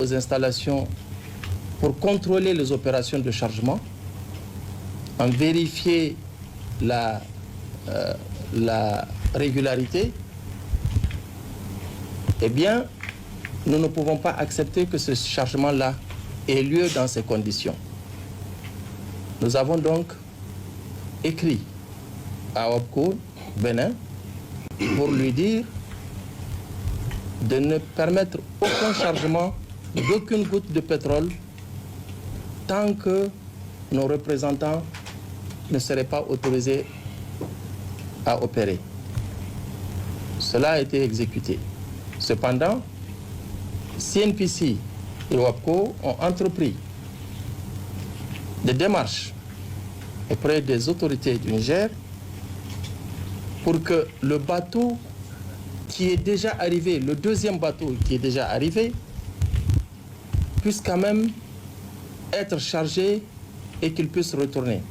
aux installations pour contrôler les opérations de chargement, en vérifier la régularité, eh bien, nous ne pouvons pas accepter que ce chargement-là ait lieu dans ces conditions. Nous avons donc écrit à OPCO Bénin pour lui dire de ne permettre aucun chargement d'aucune goutte de pétrole tant que nos représentants ne seraient pas autorisés à opérer. Cela a été exécuté. Cependant, CNPC et OPCO ont entrepris des démarches auprès des autorités du Niger pour que le bateau qui est déjà arrivé, le deuxième bateau qui est déjà arrivé, puisse quand même être chargé et qu'il puisse retourner.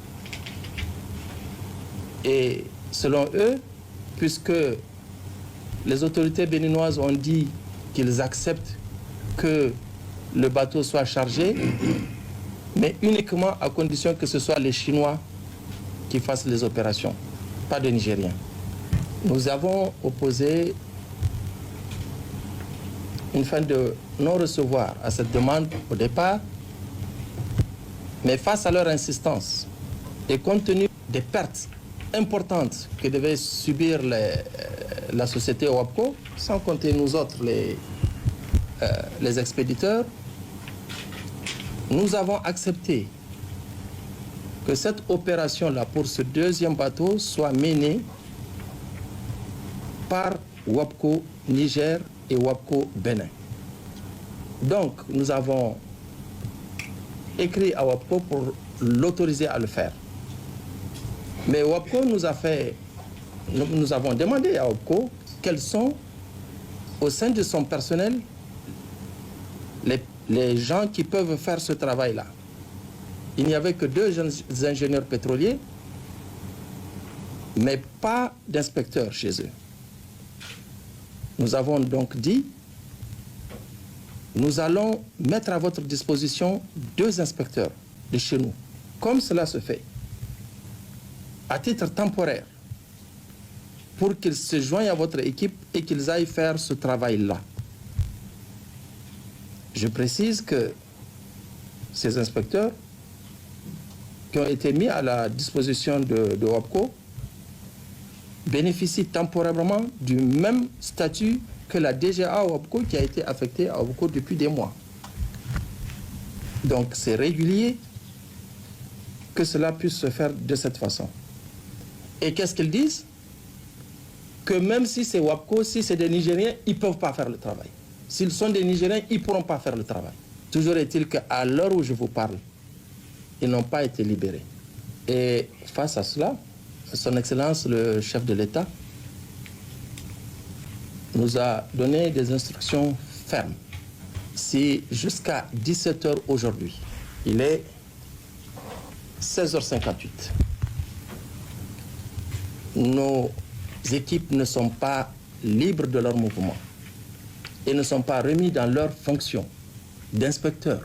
Et selon eux, puisque les autorités béninoises ont dit qu'ils acceptent que le bateau soit chargé, mais uniquement à condition que ce soit les Chinois qui fassent les opérations, pas des Nigériens. Nous avons opposé une fin de non-recevoir à cette demande au départ, mais face à leur insistance et compte tenu des pertes importantes que devait subir la société OPCO, sans compter nous autres, les expéditeurs, nous avons accepté que cette opération-là pour ce deuxième bateau soit menée par OPCO Niger et OPCO Bénin. Donc, nous avons écrit à OPCO pour l'autoriser à le faire. Mais OPCO nous avons demandé à OPCO quels sont, au sein de son personnel, les gens qui peuvent faire ce travail-là. Il n'y avait que 2 jeunes ingénieurs pétroliers, mais pas d'inspecteurs chez eux. Nous avons donc dit, nous allons mettre à votre disposition 2 inspecteurs de chez nous, comme cela se fait, à titre temporaire, pour qu'ils se joignent à votre équipe et qu'ils aillent faire ce travail-là. Je précise que ces inspecteurs qui ont été mis à la disposition de OPCO bénéficient temporairement du même statut que la DGA OPCO qui a été affectée à OPCO depuis des mois. Donc c'est régulier que cela puisse se faire de cette façon. Et qu'est-ce qu'ils disent? Que même si c'est OPCO, si c'est des Nigériens, ils ne peuvent pas faire le travail. S'ils sont des Nigériens, ils ne pourront pas faire le travail. Toujours est-il qu'à l'heure où je vous parle, ils n'ont pas été libérés. Et face à cela, Son Excellence, le chef de l'État, nous a donné des instructions fermes. Si jusqu'à 17h aujourd'hui, il est 16h58, nos équipes ne sont pas libres de leur mouvement et ne sont pas remis dans leur fonction d'inspecteur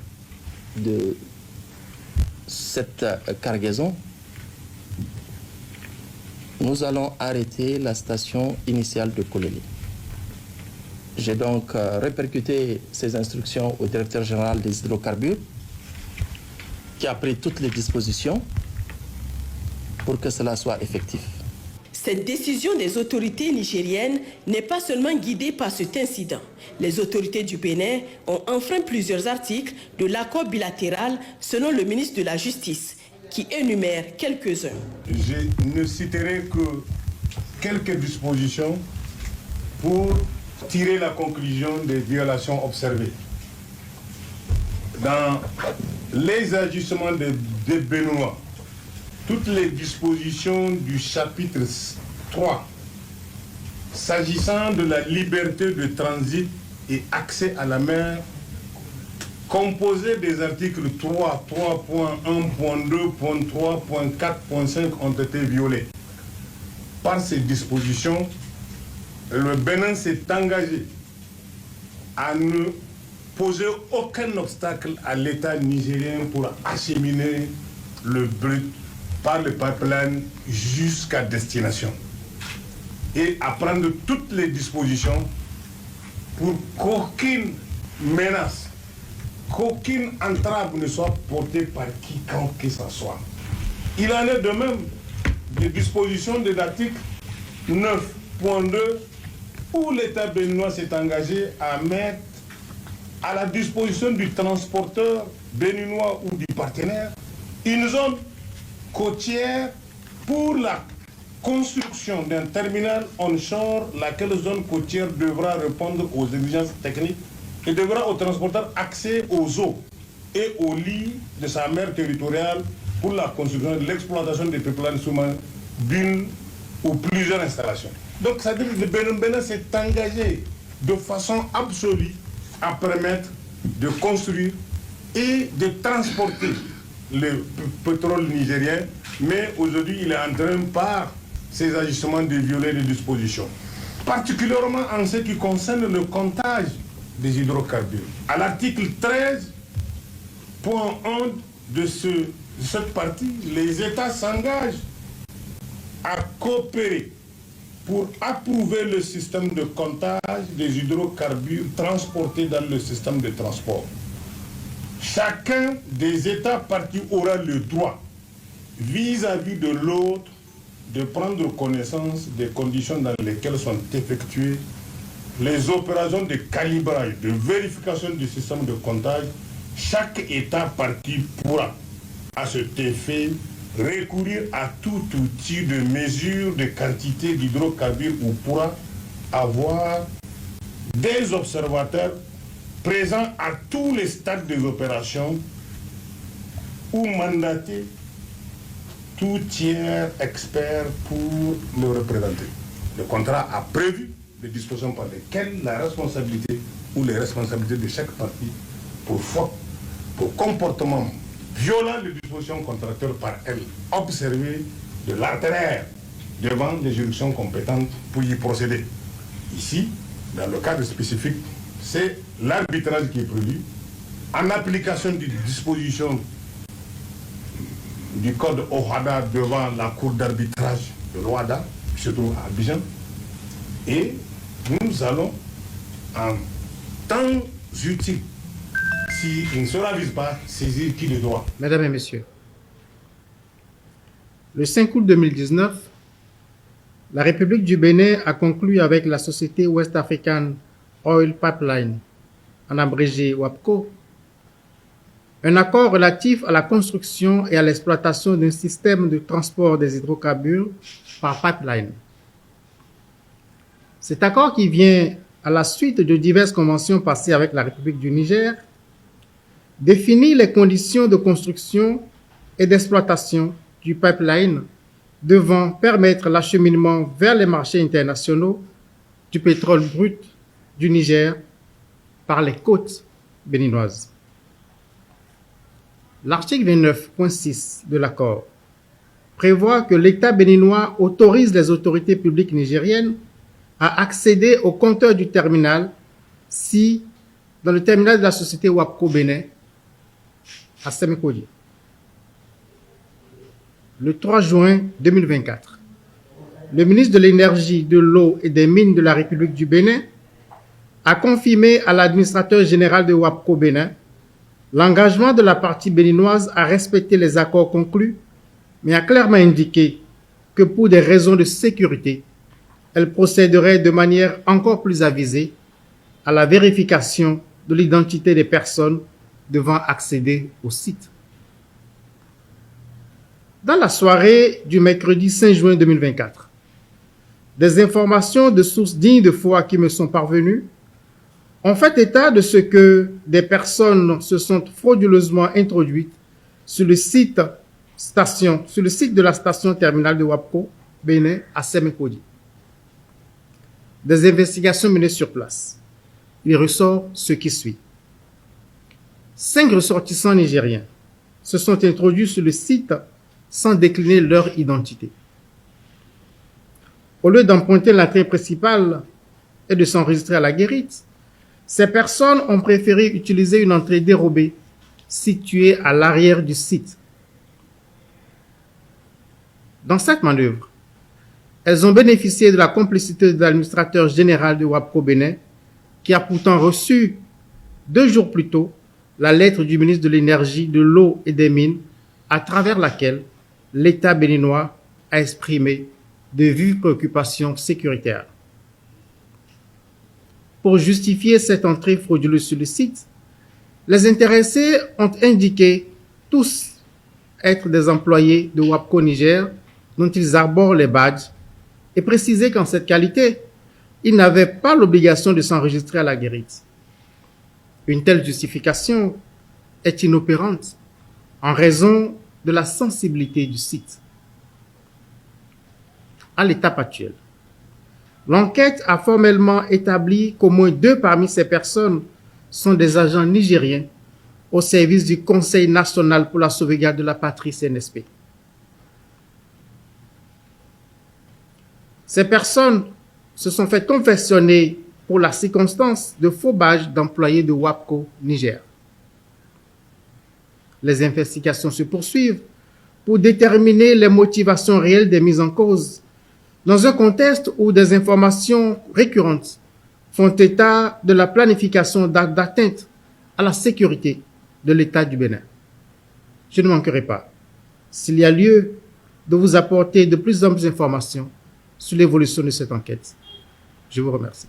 de cette cargaison, nous allons arrêter la station initiale de Kololi. J'ai donc répercuté ces instructions au directeur général des hydrocarbures qui a pris toutes les dispositions pour que cela soit effectif. Cette décision des autorités nigériennes n'est pas seulement guidée par cet incident. Les autorités du Bénin ont enfreint plusieurs articles de l'accord bilatéral selon le ministre de la Justice, qui énumère quelques-uns. Je ne citerai que quelques dispositions pour tirer la conclusion des violations observées. Dans les agissements des Béninois, toutes les dispositions du chapitre 3 s'agissant de la liberté de transit et accès à la mer, composées des articles 3, 3.1, 2, 3, 4, 5 ont été violées. Par ces dispositions, le Bénin s'est engagé à ne posé aucun obstacle à l'État nigérien pour acheminer le brut par le pipeline jusqu'à destination et à prendre toutes les dispositions pour qu'aucune menace, qu'aucune entrave ne soit portée par quiconque que ce soit. Il en est de même des dispositions de l'article 9.2 où l'État béninois s'est engagé à mettre à la disposition du transporteur béninois ou du partenaire une zone côtière pour la construction d'un terminal onshore, laquelle zone côtière devra répondre aux exigences techniques et devra au transporteur accès aux eaux et aux lits de sa mer territoriale pour la construction et l'exploitation des pipelines sous-marins d'une ou plusieurs installations. Donc, ça veut dire que le Bénin s'est engagé de façon absolue à permettre de construire et de transporter le pétrole nigérien, mais aujourd'hui, il est en train, par ces agissements, de violer les dispositions. Particulièrement en ce qui concerne le comptage des hydrocarbures. À l'article 13.1 de cette partie, les États s'engagent à coopérer pour approuver le système de comptage des hydrocarbures transportés dans le système de transport. Chacun des États partis aura le droit, vis-à-vis de l'autre, de prendre connaissance des conditions dans lesquelles sont effectuées les opérations de calibrage, de vérification du système de comptage. Chaque État parti pourra, à cet effet, recourir à tout outil de mesure de quantité d'hydrocarbures ou pourra avoir des observateurs présents à tous les stades des opérations ou mandater tout tiers expert pour le représenter. Le contrat a prévu les dispositions par lesquelles la responsabilité ou les responsabilités de chaque partie pour faute, pour comportement violant les dispositions contractuelles par elle, observées de l'artère devant les juridictions compétentes pour y procéder. Ici, dans le cadre spécifique, c'est l'arbitrage qui est prévu en application des dispositions du code OHADA devant la cour d'arbitrage de l'OHADA, qui se trouve à Abidjan. Et nous allons, en temps utile, s'il ne se ravise pas, saisir qui le doit. Mesdames et messieurs, le 5 août 2019, la République du Bénin a conclu avec la société West African Oil Pipeline, en abrégé WAPCO, un accord relatif à la construction et à l'exploitation d'un système de transport des hydrocarbures par pipeline. Cet accord, qui vient à la suite de diverses conventions passées avec la République du Niger, définit les conditions de construction et d'exploitation du pipeline devant permettre l'acheminement vers les marchés internationaux du pétrole brut du Niger par les côtes béninoises. L'article 29.6 de l'accord prévoit que l'État béninois autorise les autorités publiques nigériennes à accéder au compteur du terminal si, dans le terminal de la société WAPCO Bénin, à Sémékodi. Le 3 juin 2024, le ministre de l'Énergie, de l'Eau et des Mines de la République du Bénin a confirmé à l'administrateur général de WAPCO Bénin l'engagement de la partie béninoise à respecter les accords conclus, mais a clairement indiqué que pour des raisons de sécurité, elle procéderait de manière encore plus avisée à la vérification de l'identité des personnes devant accéder au site. Dans la soirée du mercredi 5 juin 2024, des informations de sources dignes de foi qui me sont parvenues ont fait état de ce que des personnes se sont frauduleusement introduites sur le site de la station terminale de WAPCO Bénin à Sémékodi. Des investigations menées sur place. Il ressort ce qui suit. 5 ressortissants nigériens se sont introduits sur le site sans décliner leur identité. Au lieu d'emprunter l'entrée principale et de s'enregistrer à la guérite, Ces personnes ont préféré utiliser une entrée dérobée située à l'arrière du site. Dans cette manœuvre, elles ont bénéficié de la complicité de l'administrateur général de WAPCO Bénin, qui a pourtant reçu 2 jours plus tôt la lettre du ministre de l'Énergie, de l'Eau et des Mines, à travers laquelle l'État béninois a exprimé de vives préoccupations sécuritaires. Pour justifier cette entrée frauduleuse sur le site, les intéressés ont indiqué tous être des employés de WAPCO Niger dont ils arborent les badges et précisé qu'en cette qualité, ils n'avaient pas l'obligation de s'enregistrer à la guérite. Une telle justification est inopérante en raison de la sensibilité du site. À l'étape actuelle, l'enquête a formellement établi qu'au moins 2 parmi ces personnes sont des agents nigériens au service du Conseil national pour la sauvegarde de la patrie CNSP. Ces personnes se sont fait confectionner pour la circonstance de faux badges d'employés de WAPCO Niger. Les investigations se poursuivent pour déterminer les motivations réelles des mises en cause, dans un contexte où des informations récurrentes font état de la planification d'actes d'atteinte à la sécurité de l'État du Bénin. Je ne manquerai pas, s'il y a lieu, de vous apporter de plus amples informations sur l'évolution de cette enquête. Je vous remercie.